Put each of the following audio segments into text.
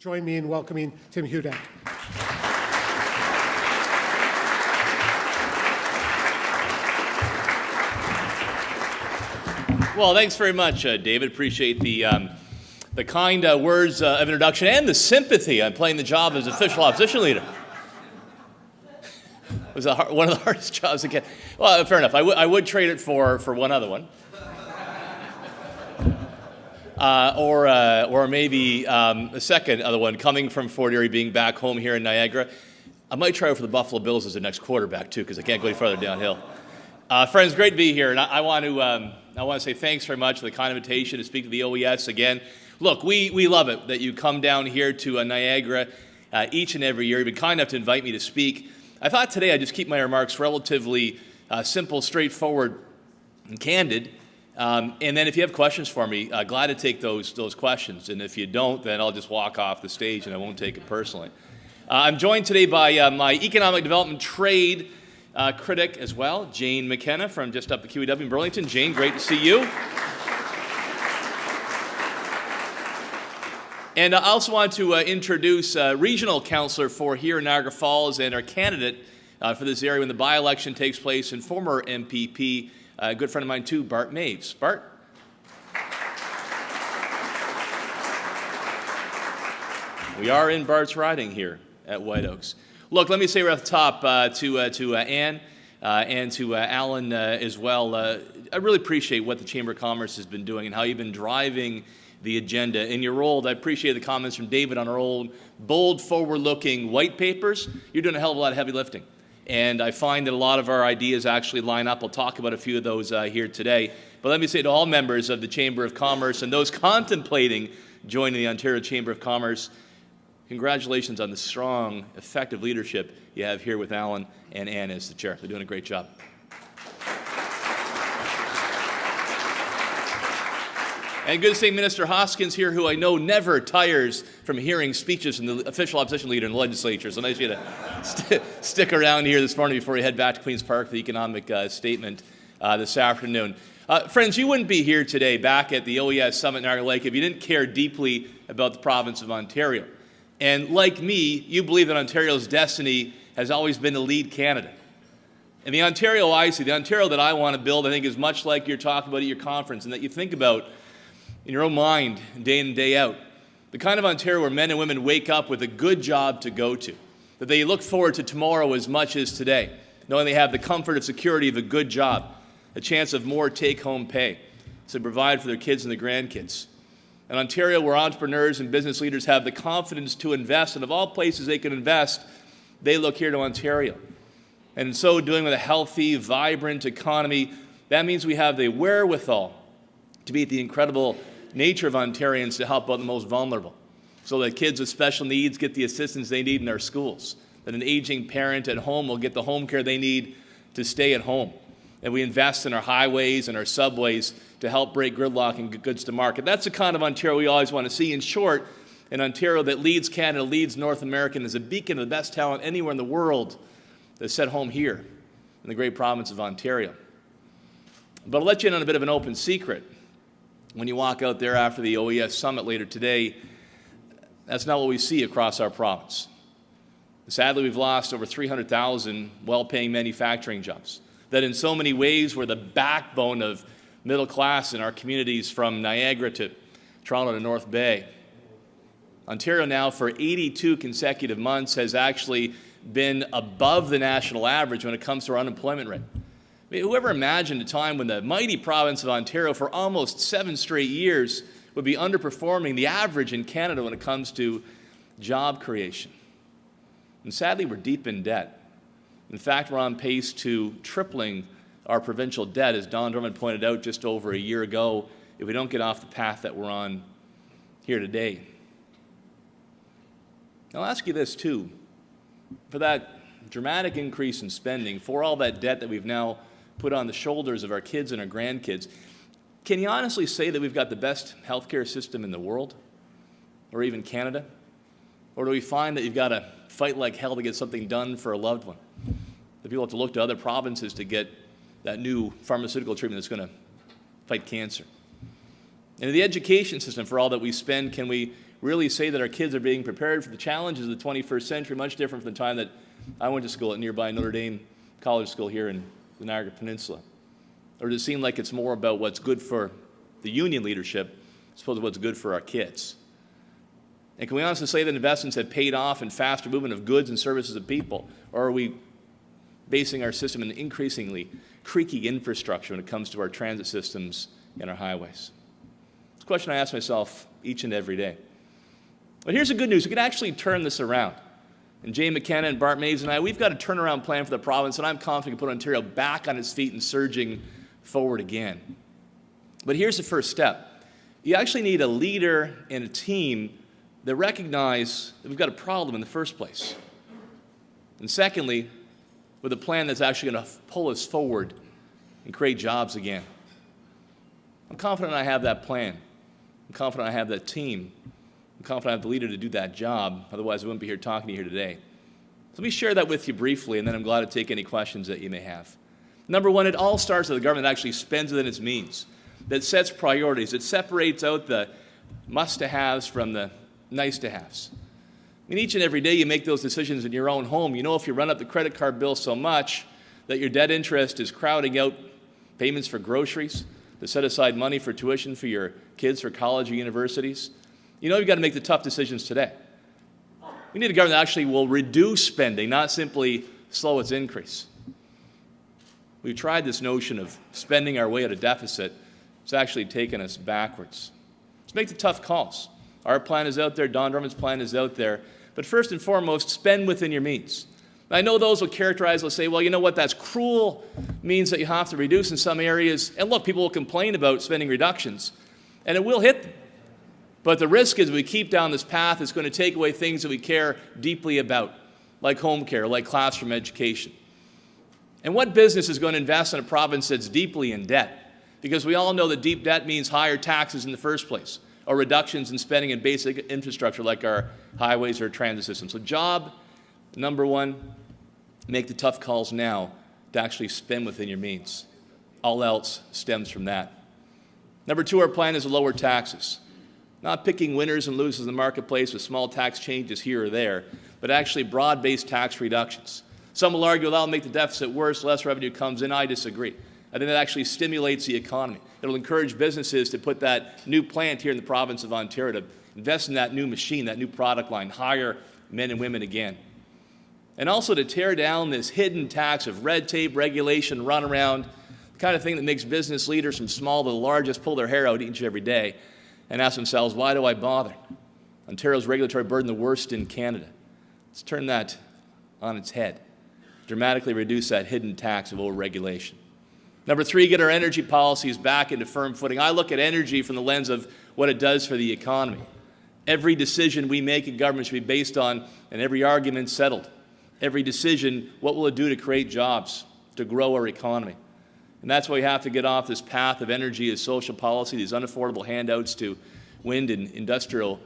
join me in welcoming Tim Hudak. Well, thanks very much, David. Appreciate the kind words of introduction and the sympathy. I'm playing the job as official opposition leader. It was one of the hardest jobs to get. Well, fair enough. I would trade it for one other one. Or maybe a second other one, coming from Fort Erie, being back home here in Niagara. I might try out for the Buffalo Bills as the next quarterback, too, because I can't go any further downhill. Friends, great to be here, and I want to say thanks very much for the kind invitation to speak to the OES again. Look, we love it that you come down here to Niagara each and every year. You've been kind enough to invite me to speak. I thought today I'd just keep my remarks relatively simple, straightforward, and candid. And then if you have questions for me, glad to take those questions. And if you don't, then I'll just walk off the stage and I won't take it personally. I'm joined today by my economic development trade critic as well, Jane McKenna from just up at QEW in Burlington. Jane, great to see you. And I also want to introduce regional councillor for here in Niagara Falls and our candidate for this area when the by-election takes place, and former MPP, a good friend of mine too, Bart Maves. Bart? We are in Bart's riding here at White Oaks. Look, let me say right off the top to Ann and to Alan as well, I really appreciate what the Chamber of Commerce has been doing and how you've been driving the agenda. In your role, I appreciate the comments from David on our old, bold, forward-looking white papers. You're doing a hell of a lot of heavy lifting. And I find that a lot of our ideas actually line up. I'll talk about a few of those here today. But let me say to all members of the Chamber of Commerce and those contemplating joining the Ontario Chamber of Commerce, congratulations on the strong, effective leadership you have here with Alan and Ann as the chair. They're doing a great job. And good to see Minister Hoskins here, who I know never tires from hearing speeches from the official opposition leader in the legislature. So nice of you to stick around here this morning before you head back to Queen's Park for the economic statement this afternoon. Friends, you wouldn't be here today back at the OES Summit in Niagara Lake if you didn't care deeply about the province of Ontario. And like me, you believe that Ontario's destiny has always been to lead Canada. And the Ontario I see, the Ontario that I want to build, I think is much like you're talking about at your conference and that you think about in your own mind, day in and day out. The kind of Ontario where men and women wake up with a good job to go to, that they look forward to tomorrow as much as today, knowing they have the comfort of security of a good job, a chance of more take-home pay to provide for their kids and their grandkids. An Ontario where entrepreneurs and business leaders have the confidence to invest, and of all places they can invest, they look here to Ontario. And in so doing, with a healthy, vibrant economy, that means we have the wherewithal to meet the incredible nature of Ontarians to help out the most vulnerable, so that kids with special needs get the assistance they need in our schools, that an aging parent at home will get the home care they need to stay at home, and we invest in our highways and our subways to help break gridlock and get goods to market. That's the kind of Ontario we always want to see. In short, an Ontario that leads Canada, leads North America, and is a beacon of the best talent anywhere in the world that's set home here in the great province of Ontario. But I'll let you in on a bit of an open secret. When you walk out there after the OES Summit later today, that's not what we see across our province. Sadly, we've lost over 300,000 well-paying manufacturing jobs that in so many ways were the backbone of middle class in our communities from Niagara to Toronto to North Bay. Ontario now for 82 consecutive months has actually been above the national average when it comes to our unemployment rate. I mean, whoever imagined a time when the mighty province of Ontario for almost 7 straight years would be underperforming the average in Canada when it comes to job creation? And sadly, we're deep in debt. In fact, we're on pace to tripling our provincial debt, as Don Drummond pointed out just over a year ago, if we don't get off the path that we're on here today. I'll ask you this too. For that dramatic increase in spending, for all that debt that we've now put on the shoulders of our kids and our grandkids, can you honestly say that we've got the best healthcare system in the world, or even Canada? Or do we find that you've got to fight like hell to get something done for a loved one? That people have to look to other provinces to get that new pharmaceutical treatment that's going to fight cancer? And in the education system, for all that we spend, can we really say that our kids are being prepared for the challenges of the 21st century, much different from the time that I went to school at nearby Notre Dame College School here in the Niagara Peninsula? Or does it seem like it's more about what's good for the union leadership as opposed to what's good for our kids? And can we honestly say that investments have paid off in faster movement of goods and services of people? Or are we basing our system in increasingly creaky infrastructure when it comes to our transit systems and our highways? It's a question I ask myself each and every day. But here's the good news. We can actually turn this around. And Jay McKenna and Bart Maves and I, we've got a turnaround plan for the province, and I'm confident we can put Ontario back on its feet and surging forward again. But here's the first step. You actually need a leader and a team that recognize that we've got a problem in the first place. And secondly, with a plan that's actually going to pull us forward and create jobs again. I'm confident I have that plan. I'm confident I have that team. I'm confident I have the leader to do that job. Otherwise, I wouldn't be here talking to you here today. So let me share that with you briefly, and then I'm glad to take any questions that you may have. Number one, it all starts with a government that actually spends within its means, that sets priorities, that separates out the must-to-haves from the nice-to-haves. I mean, each and every day you make those decisions in your own home. You know, if you run up the credit card bill so much that your debt interest is crowding out payments for groceries, to set aside money for tuition for your kids for college or universities, you know you've got to make the tough decisions today. We need a government that actually will reduce spending, not simply slow its increase. We've tried this notion of spending our way at a deficit. It's actually taken us backwards. Let's make the tough calls. Our plan is out there. Don Drummond's plan is out there. But first and foremost, spend within your means. I know those will characterize, will say, well, you know what, that's cruel, means that you have to reduce in some areas. And look, people will complain about spending reductions, and it will hit them. But the risk is we keep down this path, it's going to take away things that we care deeply about, like home care, like classroom education. And what business is going to invest in a province that's deeply in debt? Because we all know that deep debt means higher taxes in the first place, or reductions in spending in basic infrastructure like our highways or transit system. So job number one, make the tough calls now to actually spend within your means. All else stems from that. Number two, our plan is to lower taxes. Not picking winners and losers in the marketplace with small tax changes here or there, but actually broad-based tax reductions. Some will argue that'll make the deficit worse, less revenue comes in. I disagree. I think that actually stimulates the economy. It'll encourage businesses to put that new plant here in the province of Ontario, to invest in that new machine, that new product line, hire men and women again. And also to tear down this hidden tax of red tape, regulation, runaround, the kind of thing that makes business leaders from small to the largest pull their hair out each and every day and ask themselves, why do I bother? Ontario's regulatory burden, the worst in Canada. Let's turn that on its head. Dramatically reduce that hidden tax of overregulation. Number three, get our energy policies back into firm footing. I look at energy from the lens of what it does for the economy. Every decision we make in government should be based on, and every argument settled. Every decision, what will it do to create jobs, to grow our economy? And that's why we have to get off this path of energy as social policy, these unaffordable handouts to wind and industrial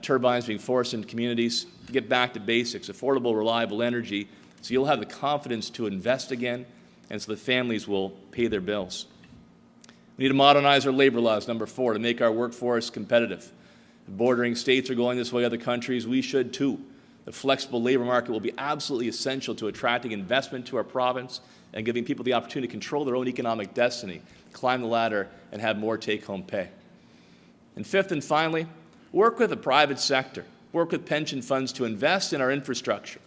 turbines being forced into communities. Get back to basics, affordable, reliable energy, so you'll have the confidence to invest again, and so the families will pay their bills. We need to modernize our labor laws, number four, to make our workforce competitive. If bordering states are going this way, other countries, we should too. The flexible labor market will be absolutely essential to attracting investment to our province and giving people the opportunity to control their own economic destiny, climb the ladder, and have more take-home pay. And fifth and finally, work with the private sector, work with pension funds to invest in our infrastructure.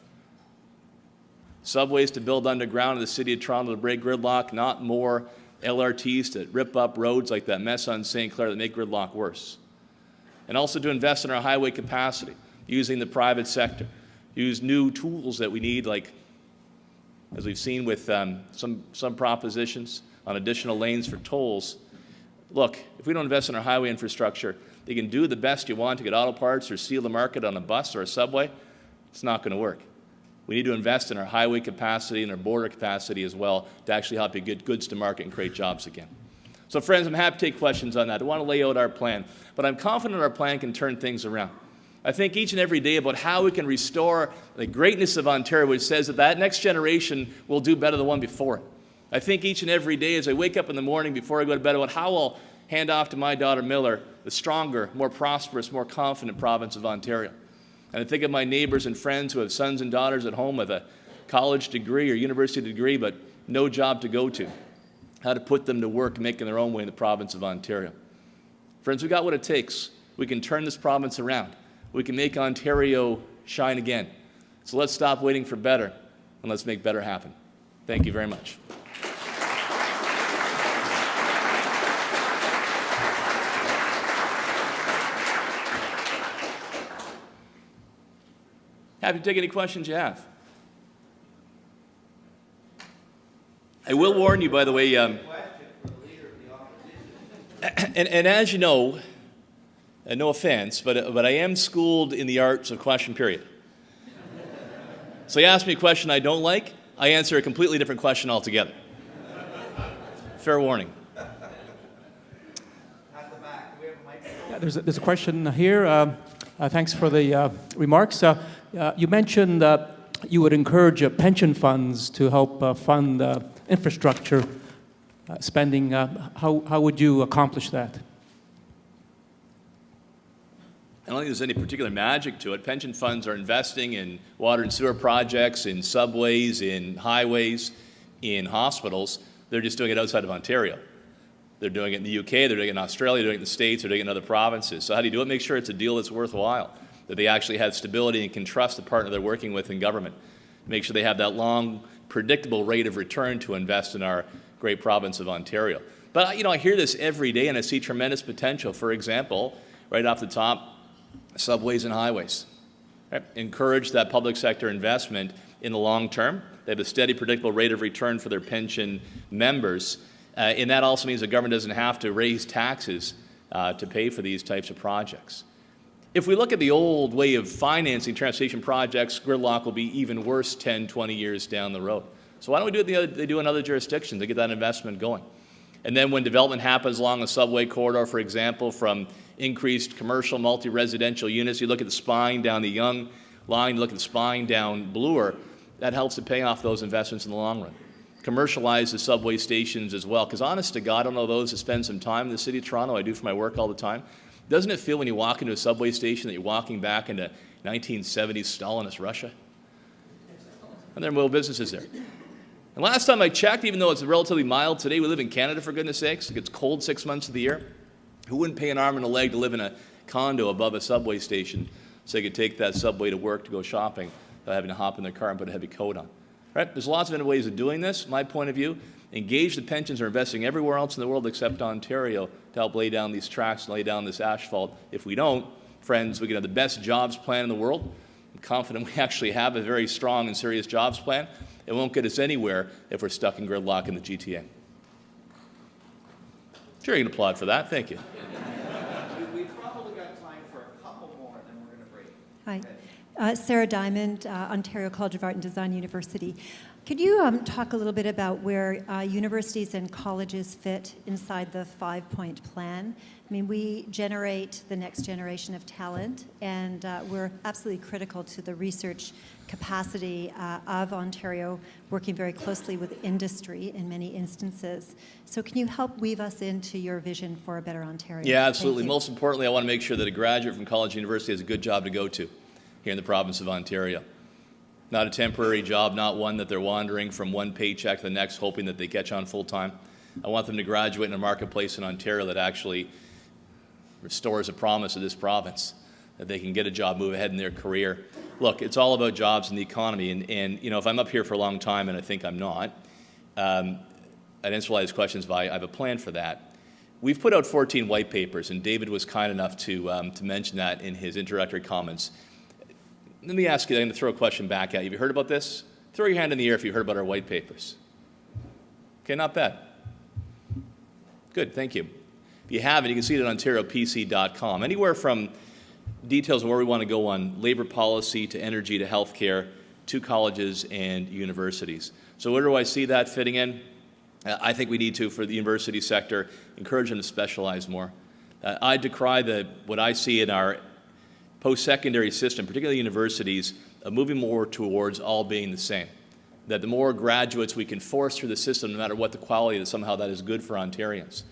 Subways to build underground in the city of Toronto to break gridlock, not more LRTs to rip up roads like that mess on St. Clair that make gridlock worse. And also to invest in our highway capacity, using the private sector, use new tools that we need, like as we've seen with some propositions on additional lanes for tolls. Look, if we don't invest in our highway infrastructure, you can do the best you want to get auto parts or seal the market on a bus or a subway. It's not going to work. We need to invest in our highway capacity and our border capacity as well to actually help you get goods to market and create jobs again. So friends, I'm happy to take questions on that. I want to lay out our plan, but I'm confident our plan can turn things around. I think each and every day about how we can restore the greatness of Ontario, which says that that next generation will do better than the one before it. I think each and every day as I wake up in the morning before I go to bed about how I'll hand off to my daughter Miller the stronger, more prosperous, more confident province of Ontario. And I think of my neighbors and friends who have sons and daughters at home with a college degree or university degree but no job to go to, how to put them to work making their own way in the province of Ontario. Friends, we got what it takes. We can turn this province around. We can make Ontario shine again. So let's stop waiting for better, and let's make better happen. Thank you very much. Happy to take any questions you have. I will warn you, by the way, and as you know, and no offense, but I am schooled in the arts of question period. So you ask me a question I don't like, I answer a completely different question altogether. Fair warning. Yeah, there's a question here. Thanks for the remarks. You mentioned you would encourage pension funds to help fund infrastructure spending. How would you accomplish that? I don't think there's any particular magic to it. Pension funds are investing in water and sewer projects, in subways, in highways, in hospitals. They're just doing it outside of Ontario. They're doing it in the UK, they're doing it in Australia, they're doing it in the States, they're doing it in other provinces. So how do you do it? Make sure it's a deal that's worthwhile, that they actually have stability and can trust the partner they're working with in government. Make sure they have that long, predictable rate of return to invest in our great province of Ontario. But I hear this every day and I see tremendous potential. For example, right off the top, subways and highways. Right? Encourage that public sector investment in the long term. They have a steady, predictable rate of return for their pension members. And that also means the government doesn't have to raise taxes to pay for these types of projects. If we look at the old way of financing transportation projects, gridlock will be even worse 10, 20 years down the road. So why don't we do what they do in other jurisdictions to get that investment going? And then when development happens along a subway corridor, for example, from increased commercial multi-residential units, you look at the spine down the Yonge line, you look at the spine down Bloor, that helps to pay off those investments in the long run. Commercialize the subway stations as well, because honest to God, I don't know those that spend some time in the city of Toronto, I do for my work all the time. Doesn't it feel when you walk into a subway station that you're walking back into 1970s Stalinist Russia? And there are more businesses there. And last time I checked, even though it's relatively mild today, we live in Canada, for goodness sakes. It gets cold 6 months of the year. Who wouldn't pay an arm and a leg to live in a condo above a subway station so they could take that subway to work to go shopping without having to hop in their car and put a heavy coat on? Right? There's lots of different ways of doing this. My point of view, engage the pensions are investing everywhere else in the world except Ontario to help lay down these tracks and lay down this asphalt. If we don't, friends, we can have the best jobs plan in the world. I'm confident we actually have a very strong and serious jobs plan. It won't get us anywhere if we're stuck in gridlock in the GTA. Sure, you can applaud for that. Thank you. We've probably got time for a couple more, and then we're going to break. Hi. Sarah Diamond, Ontario College of Art and Design University. Could you talk a little bit about where universities and colleges fit inside the 5-point plan? I mean, we generate the next generation of talent, and we're absolutely critical to the research capacity of Ontario, working very closely with industry in many instances. So can you help weave us into your vision for a better Ontario? Yeah, absolutely. Most importantly, I want to make sure that a graduate from college or university has a good job to go to here in the province of Ontario. Not a temporary job, not one that they're wandering from one paycheck to the next, hoping that they catch on full time. I want them to graduate in a marketplace in Ontario that actually restores a promise of this province, that they can get a job, move ahead in their career. Look, it's all about jobs and the economy, and if I'm up here for a long time, and I think I'm not, I'd answer a lot of these questions by I have a plan for that. We've put out 14 white papers, and David was kind enough to mention that in his introductory comments. Let me ask you, I'm going to throw a question back at you. Have you heard about this? Throw your hand in the air if you heard about our white papers. Okay, not bad. Good, thank you. If you haven't, you can see it at OntarioPC.com. Anywhere from details of where we want to go on labor policy to energy to healthcare to colleges and universities. So where do I see that fitting in? I think we need to, for the university sector, encourage them to specialize more. I decry what I see in our post-secondary system, particularly universities, moving more towards all being the same. That the more graduates we can force through the system, no matter what the quality, that somehow that is good for Ontarians.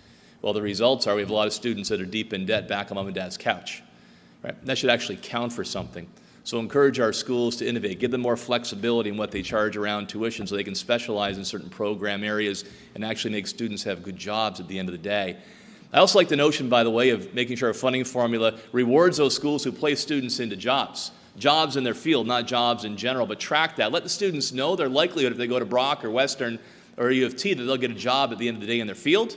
Well, the results are we have a lot of students that are deep in debt back on mom and dad's couch. Right? That should actually count for something. So encourage our schools to innovate, give them more flexibility in what they charge around tuition so they can specialize in certain program areas and actually make students have good jobs at the end of the day. I also like the notion, by the way, of making sure our funding formula rewards those schools who place students into jobs in their field, not jobs in general, but track that. Let the students know their likelihood if they go to Brock or Western or U of T that they'll get a job at the end of the day in their field.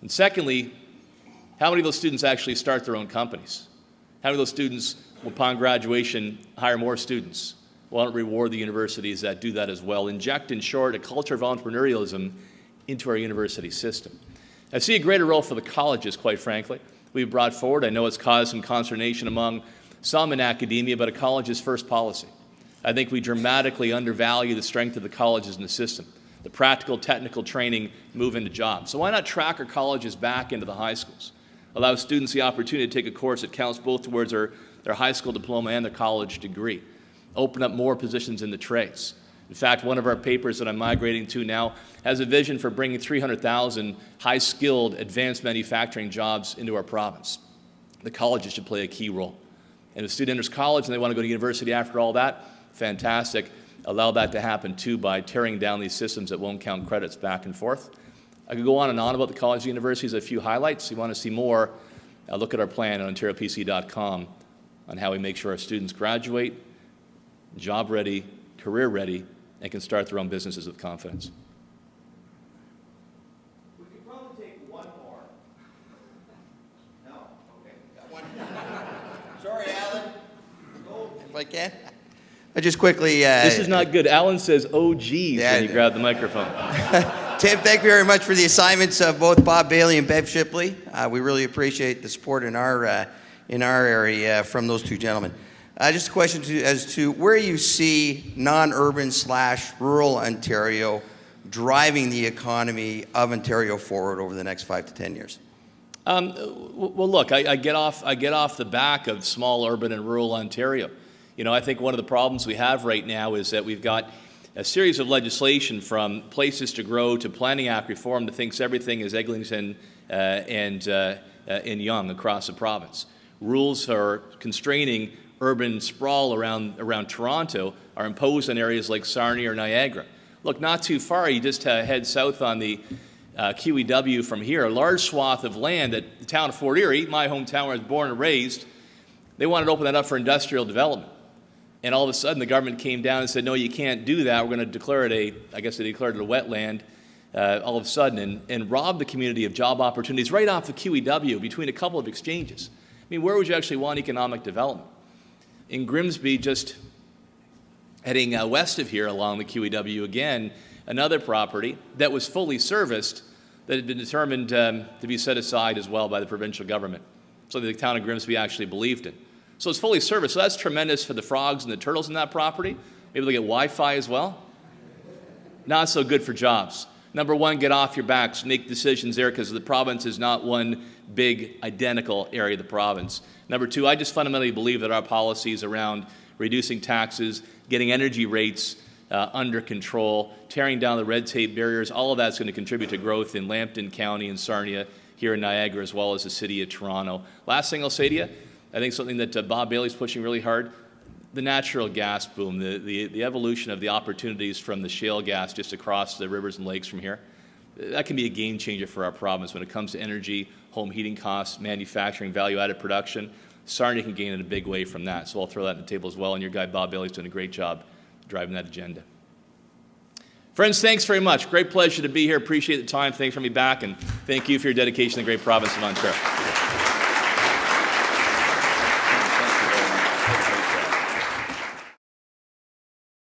And secondly, how many of those students actually start their own companies? How many of those students, upon graduation, hire more students? Why don't we reward the universities that do that as well? Inject, in short, a culture of entrepreneurialism into our university system. I see a greater role for the colleges, quite frankly. We've brought forward, I know it's caused some consternation among some in academia, but a college's first policy. I think we dramatically undervalue the strength of the colleges in the system. The practical, technical training move into jobs. So why not track our colleges back into the high schools? Allow students the opportunity to take a course that counts both towards their high school diploma and their college degree. Open up more positions in the trades. In fact, one of our papers that I'm migrating to now has a vision for bringing 300,000 high-skilled advanced manufacturing jobs into our province. The colleges should play a key role. And if a student enters college and they want to go to university after all that, fantastic. Allow that to happen too by tearing down these systems that won't count credits back and forth. I could go on and on about the college and universities, a few highlights. If you want to see more, look at our plan on OntarioPC.com on how we make sure our students graduate, job ready, career ready, and can start their own businesses with confidence. We could probably take one more. No? Okay, got one. Sorry, Alan. Go. If I can. I just quickly... This is not good. Alan says, oh, geez, Yeah, when you grab the microphone. Tim, thank you very much for the assignments of both Bob Bailey and Bev Shipley. We really appreciate the support in our area from those two gentlemen. Just a question as to where you see non-urban / rural Ontario driving the economy of Ontario forward over the next 5 to 10 years. Well, look, I get off the back of small urban and rural Ontario. You know, I think one of the problems we have right now is that we've got a series of legislation from Places to Grow to Planning Act reform that thinks everything is Eglinton and Yonge across the province. Rules are constraining urban sprawl around Toronto are imposed on areas like Sarnia or Niagara. Look, not too far, you just head south on the QEW from here, a large swath of land at the town of Fort Erie, my hometown where I was born and raised. They wanted to open that up for industrial development. And all of a sudden, the government came down and said, no, you can't do that. We're going to declare it I guess they declared it a wetland all of a sudden and rob the community of job opportunities right off the QEW between a couple of exchanges. I mean, where would you actually want economic development? In Grimsby, just heading west of here along the QEW again, another property that was fully serviced that had been determined to be set aside as well by the provincial government. So the town of Grimsby actually believed it. So it's fully serviced. So that's tremendous for the frogs and the turtles in that property. Maybe they'll get Wi-Fi as well. Not so good for jobs. Number one, get off your backs. Make decisions there because the province is not one big identical area of the province. Number two, I just fundamentally believe that our policies around reducing taxes, getting energy rates under control, tearing down the red tape barriers, all of that's going to contribute to growth in Lambton County and Sarnia, here in Niagara, as well as the city of Toronto. Last thing I'll say to you, I think something that Bob Bailey's pushing really hard, the natural gas boom, the evolution of the opportunities from the shale gas just across the rivers and lakes from here, that can be a game changer for our province when it comes to energy, home heating costs, manufacturing, value-added production. Sarnia can gain in a big way from that, so I'll throw that on the table as well, and your guy Bob Bailey's doing a great job driving that agenda. Friends, thanks very much. Great pleasure to be here. Appreciate the time. Thanks for having me back, and thank you for your dedication to the great province of Ontario.